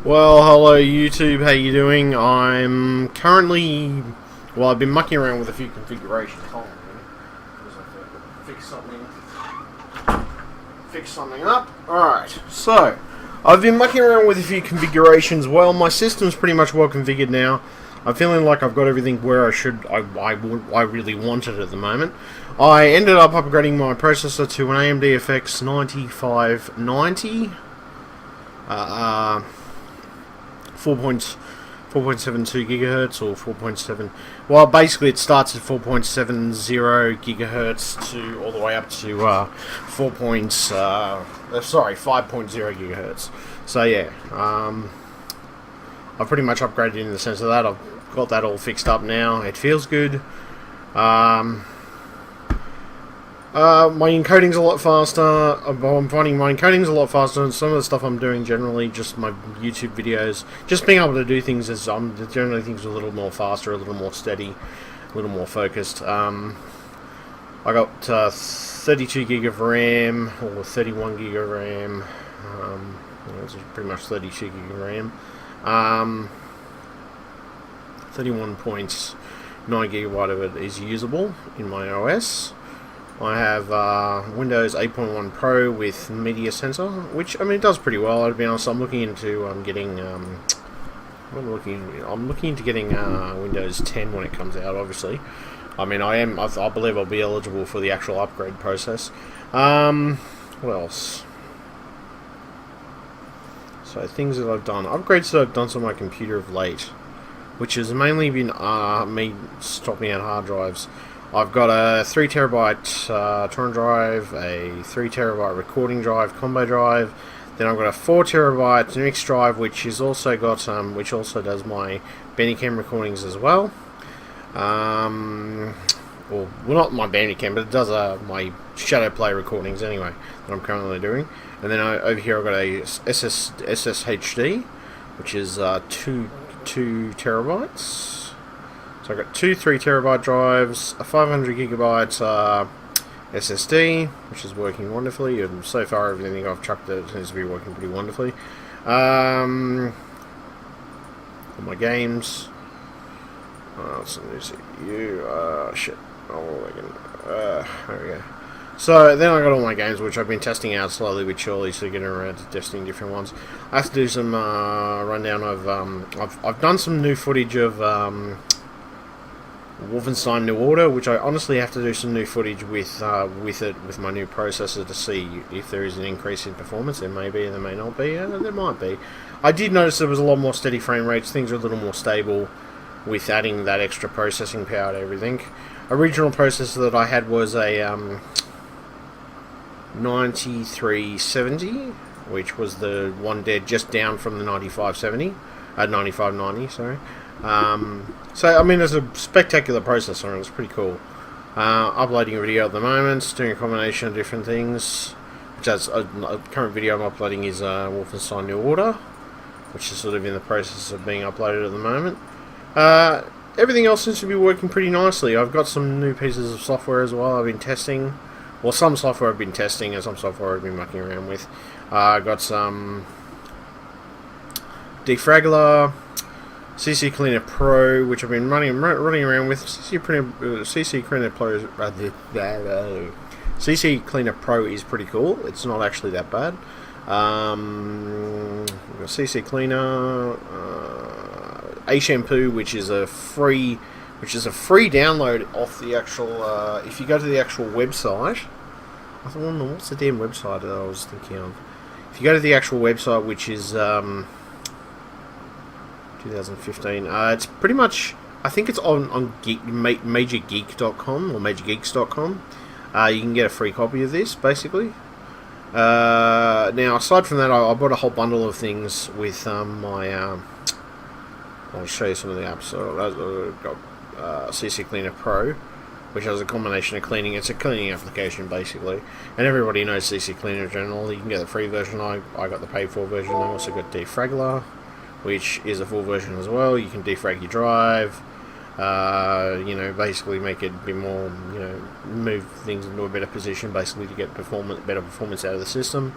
Well, hello YouTube, how you doing? I'm currently... Well, I've been mucking around with a few configurations. Hold on a minute. Just have to fix something up. Alright, so... I've been mucking around with a few configurations. Well, my system's pretty much well configured now. I'm feeling like I've got everything where I really want it at the moment. I ended up upgrading my processor to an AMD FX 9590. 4.72 gigahertz or 4.7. Well, basically it starts at 4.70 gigahertz to all the way up to 5.0 gigahertz. So yeah, I've pretty much upgraded in the sense of that. I've got that all fixed up now. It feels good. My encoding's a lot faster. I'm finding my encoding's a lot faster, and some of the stuff I'm doing generally, just my YouTube videos, just being able to do things as generally things a little more faster, a little more steady, a little more focused. I got 32 gig of RAM or 31 gig of RAM. It's pretty much 32 gig of RAM. 31.9 gigabyte of it is usable in my OS. I have Windows 8.1 Pro with media sensor, which it does pretty well. I'll be honest. I'm looking into getting Windows 10 when it comes out. Obviously, I believe I'll be eligible for the actual upgrade process. What else? So things that I've done, upgrades that I've done to my computer of late, which has mainly been me swapping out hard drives. I've got a 3TB torrent drive, a 3TB recording drive, combo drive. Then I've got a 4TB mixed drive, which is also got which also does my Bandicam recordings as well. Well, not my Bandicam, but it does my Shadow Play recordings anyway that I'm currently doing. And then over here I've got a SSHD, which is 2 terabytes. So I've got two 3TB drives, a 500 gigabyte SSD, which is working wonderfully, and so far everything I've chucked it seems to be working pretty wonderfully. All my games. So new CPU. Shit. There we go. So then I got all my games, which I've been testing out slowly but surely, so getting around to testing different ones. I have to do some rundown of. I've done some new footage of Wolfenstein New Order, which I honestly have to do some new footage with my new processor to see if there is an increase in performance. There may be, there may not be, there might be. I did notice there was a lot more steady frame rates, things are a little more stable with adding that extra processing power to everything. Original processor that I had was a 9370, which was the one dead just down from the 9590, sorry. So it's a spectacular processor and it's pretty cool. Uploading a video at the moment, doing a combination of different things. Which has a current video I'm uploading is Wolfenstein New Order, which is sort of in the process of being uploaded at the moment. Everything else seems to be working pretty nicely. I've got some new pieces of software as well I've been testing. Well, some software I've been testing and some software I've been mucking around with. I've got some Defraggler, CC Cleaner Pro, which I've been running around with. CC Cleaner Pro is pretty cool. It's not actually that bad. CC Cleaner, A Shampoo, which is a free download off the actual. If you go to the actual website, I don't know what's the damn website that I was thinking of. If you go to the actual website, which is 2015. It's pretty much, I think it's on MajorGeek.com or MajorGeeks.com. You can get a free copy of this, basically. Now, aside from that, I bought a whole bundle of things with my. I'll show you some of the apps. So I've got CC Cleaner Pro, which has a combination of cleaning. It's a cleaning application, basically. And everybody knows CC Cleaner in general. You can get the free version. I got the paid-for version. I also got Defraggler, which is a full version as well. You can defrag your drive, basically make it be more, move things into a better position, basically to get better performance out of the system.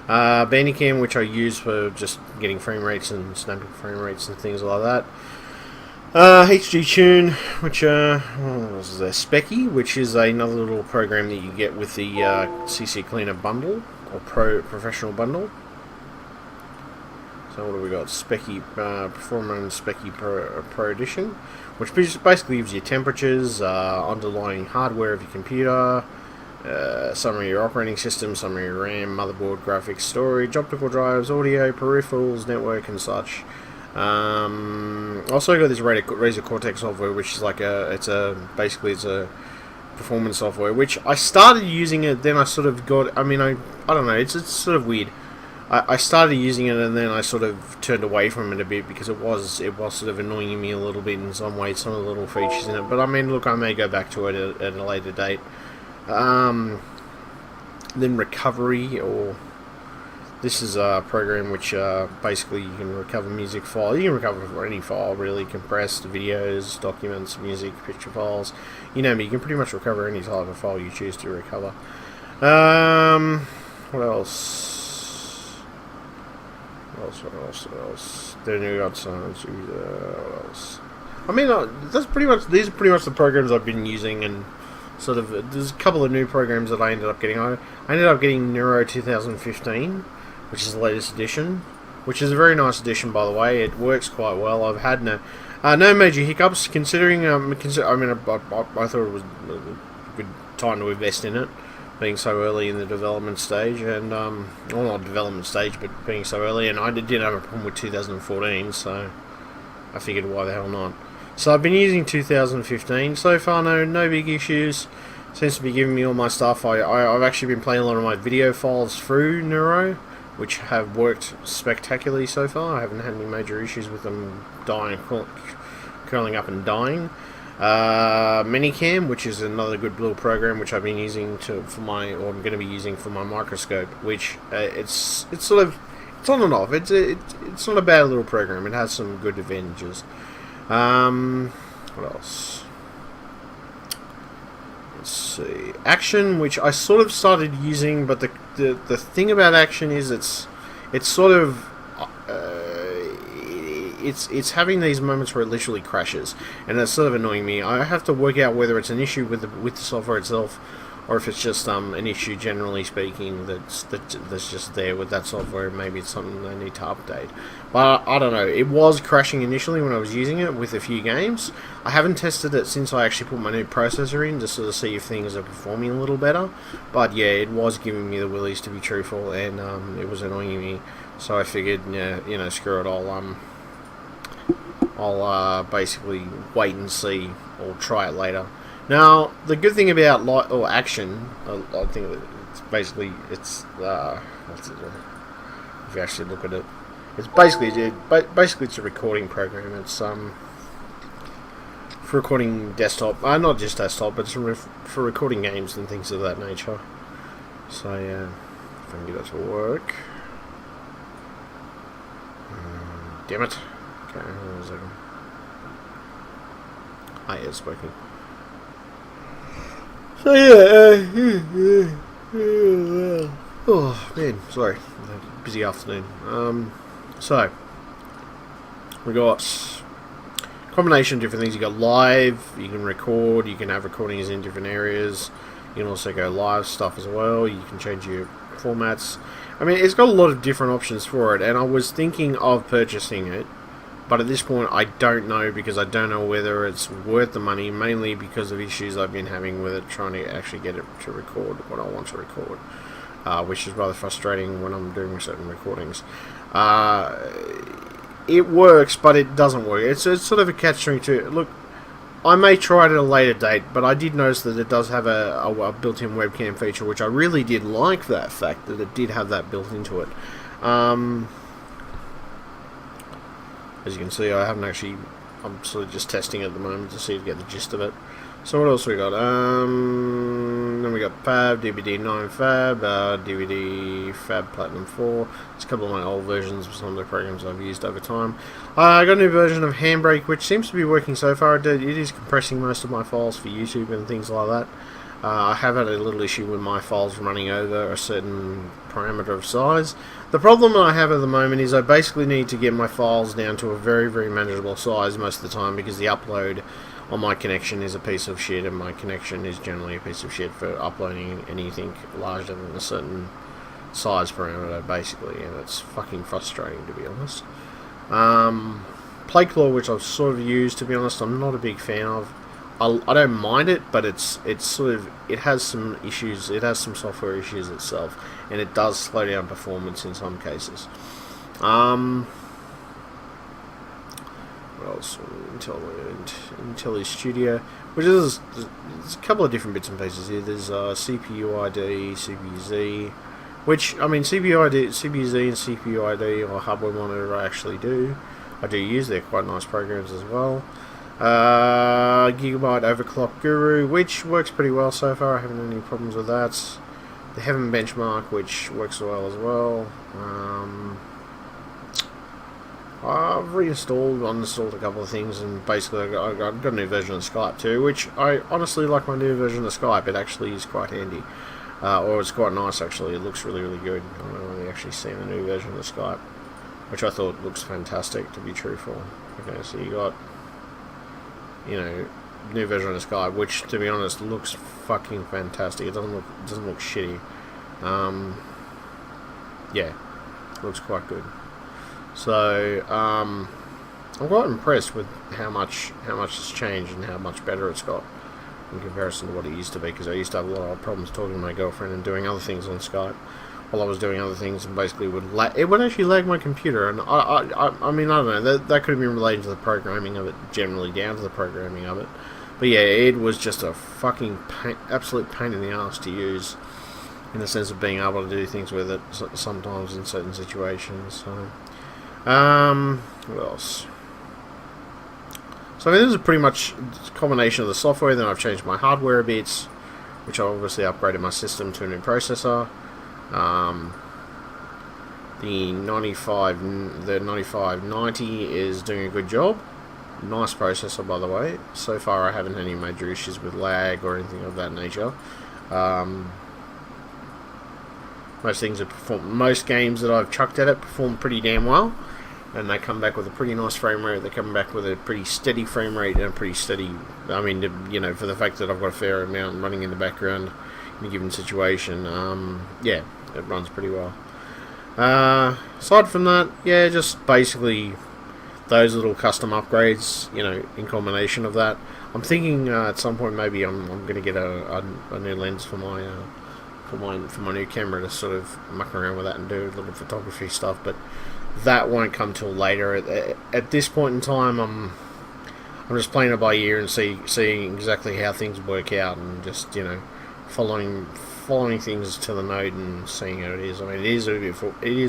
Bandicam, which I use for just getting frame rates and snapping frame rates and things like that. HD Tune, which what was there? Specky, which is another little program that you get with the CC Cleaner bundle or Professional bundle. So what do we got? Specky Performance Specky Pro Edition, which basically gives you temperatures, underlying hardware of your computer, summary of your operating system, summary of your RAM, motherboard, graphics, storage, optical drives, audio, peripherals, network, and such. Also got this Razer Cortex software, which is like basically it's a performance software, which I started using it, then I sort of got, I don't know, it's sort of weird. I started using it and then I sort of turned away from it a bit because it was sort of annoying me a little bit in some ways, some of the little features in it. But I mean, look, I may go back to it at a later date. Then Recovery, or this is a program which basically you can recover music file. You can recover any file really, compressed videos, documents, music, picture files. You know me, you can pretty much recover any type of file you choose to recover. What else? What else? Then you got some. What else? I mean, these are pretty much the programs I've been using, and sort of there's a couple of new programs that I ended up getting. I ended up getting Neuro 2015, which is the latest edition, which is a very nice edition, by the way. It works quite well. I've had no major hiccups, considering. I thought it was a good time to invest in it, being so early in the development stage, and well, not development stage, but being so early. And I did have a problem with 2014, so I figured, why the hell not? So I've been using 2015 so far. No big issues. Seems to be giving me all my stuff. I've actually been playing a lot of my video files through Neuro, which have worked spectacularly so far. I haven't had any major issues with them curling up and dying. Minicam, which is another good little program which I've been using I'm going to be using for my microscope, which it's on and off. It's not a bad little program. It has some good advantages. What else? Let's see. Action, which I sort of started using, but the thing about Action is it's sort of it's having these moments where it literally crashes, and it's sort of annoying me. I have to work out whether it's an issue with the software itself, or if it's just an issue generally speaking that's just there with that software. Maybe it's something they need to update. But I don't know. It was crashing initially when I was using it with a few games. I haven't tested it since I actually put my new processor in to sort of see if things are performing a little better. But yeah, it was giving me the willies, to be truthful, and it was annoying me. So I figured, yeah, screw it. I'll basically wait and see, or try it later. Now, the good thing about Action, I think it's basically what's it? If you actually look at it, it's basically it's a recording program. It's for recording desktop, not just desktop, but it's for recording games and things of that nature. So yeah, if I can get it to work. Damn it. Okay, hold on a second. Yeah, it's working. So yeah, oh man, sorry, busy afternoon. So we got a combination of different things. You got live, you can record, you can have recordings in different areas. You can also go live stuff as well. You can change your formats. I mean, it's got a lot of different options for it, and I was thinking of purchasing it. But at this point, I don't know, because I don't know whether it's worth the money, mainly because of issues I've been having with it, trying to actually get it to record what I want to record, which is rather frustrating when I'm doing certain recordings. It works, but it doesn't work. It's sort of a catch-22. Look, I may try it at a later date, but I did notice that it does have a built-in webcam feature, which I really did like, that fact that it did have that built into it. As you can see, I'm sort of just testing at the moment to see to get the gist of it. So what else we got? Then we got Fab, DVD 9 Fab, DVD Fab Platinum 4. It's a couple of my old versions of some of the programs I've used over time. I got a new version of Handbrake, which seems to be working so far. It is compressing most of my files for YouTube and things like that. I have had a little issue with my files running over a certain parameter of size. The problem that I have at the moment is I basically need to get my files down to a very, very manageable size most of the time, because the upload on my connection is a piece of shit, and my connection is generally a piece of shit for uploading anything larger than a certain size parameter, basically, and it's fucking frustrating, to be honest. Plate claw, which I've sort of used, to be honest, I'm not a big fan of. I don't mind it, but it's sort of, it has some issues. It has some software issues itself, and it does slow down performance in some cases. What else? Intelli Studio, which is, there's a couple of different bits and pieces here. There's CPU ID, CPU Z, which, I mean, CPU ID, CPU Z and CPU ID, or hardware monitor, I actually do. I do use. They're quite nice programs as well. Gigabyte Overclock Guru, which works pretty well so far. I haven't had any problems with that. The Heaven Benchmark, which works well as well. I've reinstalled, uninstalled a couple of things, and basically I got a new version of Skype too, which I honestly like. My new version of Skype. It actually is quite handy, or it's quite nice actually. It looks really, really good. I've only actually seen the new version of Skype, which I thought looks fantastic, to be truthful. Okay, so you got, you know, new version of Skype, which, to be honest, looks fucking fantastic. It doesn't look shitty. Yeah, looks quite good. So I'm quite impressed with how much it's changed and how much better it's got in comparison to what it used to be. Because I used to have a lot of problems talking to my girlfriend and doing other things on Skype while I was doing other things, and basically it would actually lag my computer. And I mean, I don't know, that could have been related to the programming of it, generally down to the programming of it. But yeah, it was just a fucking absolute pain in the ass to use, in the sense of being able to do things with it sometimes in certain situations. So, what else? So I mean, this is pretty much a combination of the software. Then I've changed my hardware a bit, which I obviously upgraded my system to a new processor. The 9590 is doing a good job. Nice processor, by the way. So far I haven't had any major issues with lag or anything of that nature. Most games that I've chucked at it perform pretty damn well, and they come back with a pretty nice frame rate. They come back with a pretty steady frame rate and a pretty steady, I mean, you know, for the fact that I've got a fair amount running in the background in a given situation, yeah, it runs pretty well. Aside from that, yeah, just basically those little custom upgrades, you know, in combination of that. I'm thinking at some point maybe I'm going to get a new lens for my new camera to sort of muck around with that and do a little photography stuff, but that won't come till later. At this point in time, I'm just playing it by ear and seeing exactly how things work out, and just, you know, following things to the node and seeing how it is. I mean, it is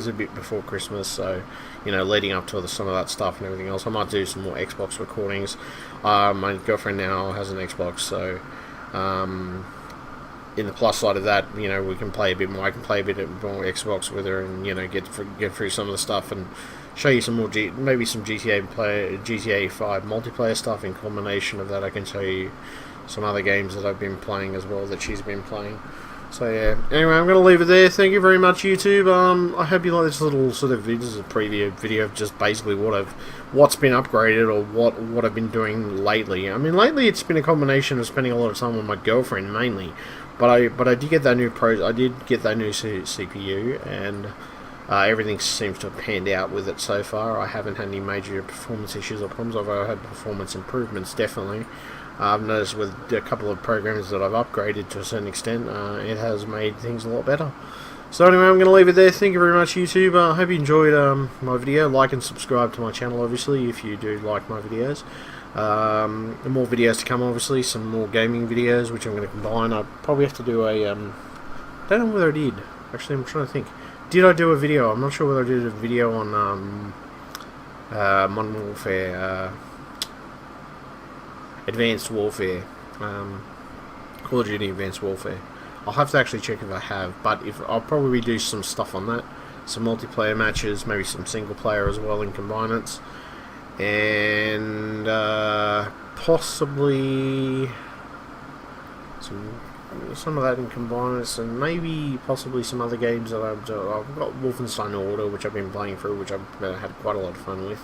a bit before Christmas, so, you know, leading up to some of that stuff and everything else. I might do some more Xbox recordings. My girlfriend now has an Xbox, so in the plus side of that, you know, we can play a bit more. I can play a bit more Xbox with her, and, you know, get through some of the stuff and show you some more maybe some GTA 5 multiplayer stuff. In combination of that, I can show you some other games that I've been playing as well that she's been playing. So yeah, anyway, I'm going to leave it there. Thank you very much, YouTube. I hope you like this little sort of video. This is a preview video of just basically what's been upgraded, or what I've been doing lately. I mean, lately it's been a combination of spending a lot of time with my girlfriend mainly, but I did get that new CPU, and everything seems to have panned out with it so far. I haven't had any major performance issues or problems. I've had performance improvements, definitely. I've noticed with a couple of programs that I've upgraded to a certain extent, it has made things a lot better. So anyway, I'm going to leave it there. Thank you very much, YouTube. I hope you enjoyed my video. Like and subscribe to my channel, obviously, if you do like my videos. More videos to come, obviously. Some more gaming videos, which I'm going to combine. I probably have to do a... don't know whether I did. Actually, I'm trying to think. Did I do a video? I'm not sure whether I did a video on Modern Warfare... Advanced Warfare, Call of Duty Advanced Warfare. I'll have to actually check if I have, but I'll probably do some stuff on that, some multiplayer matches, maybe some single player as well, and combine it, and possibly some some of that in Combiners, and maybe possibly some other games that I've got Wolfenstein Order, which I've been playing through, which I've had quite a lot of fun with.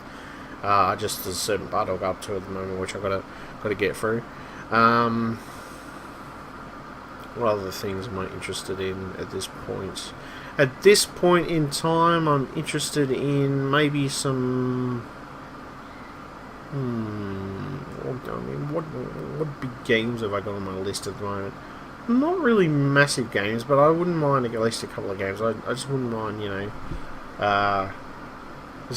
Just there's a certain part I'll go up to at the moment, which I've got to get through. What other things am I interested in at this point? At this point in time, I'm interested in maybe some. What big games have I got on my list at the moment? Not really massive games, but I wouldn't mind at least a couple of games. I just wouldn't mind, there's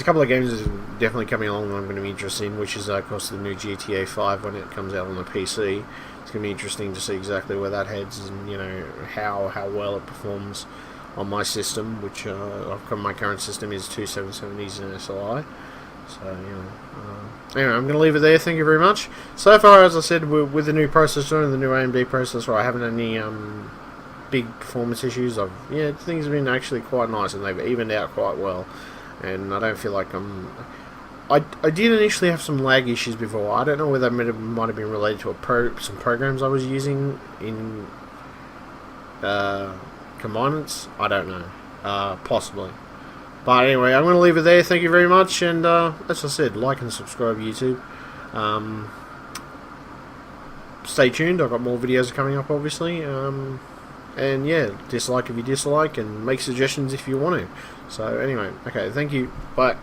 a couple of games that are definitely coming along that I'm going to be interested in, which is, of course, the new GTA 5 when it comes out on the PC. It's going to be interesting to see exactly where that heads and, how well it performs on my system, which my current system is two 770s and SLI. So, anyway, I'm going to leave it there. Thank you very much. So far, as I said, with the new processor and the new AMD processor, I haven't had any big performance issues. Things have been actually quite nice, and they've evened out quite well. And I don't feel like I did initially have some lag issues before. I don't know whether that might have been related to some programs I was using in Combiners. I don't know. Possibly. But anyway, I'm going to leave it there. Thank you very much. And as I said, like and subscribe to YouTube. Stay tuned. I've got more videos coming up, obviously. And yeah, dislike if you dislike, and make suggestions if you want to. So anyway, okay, thank you. Bye.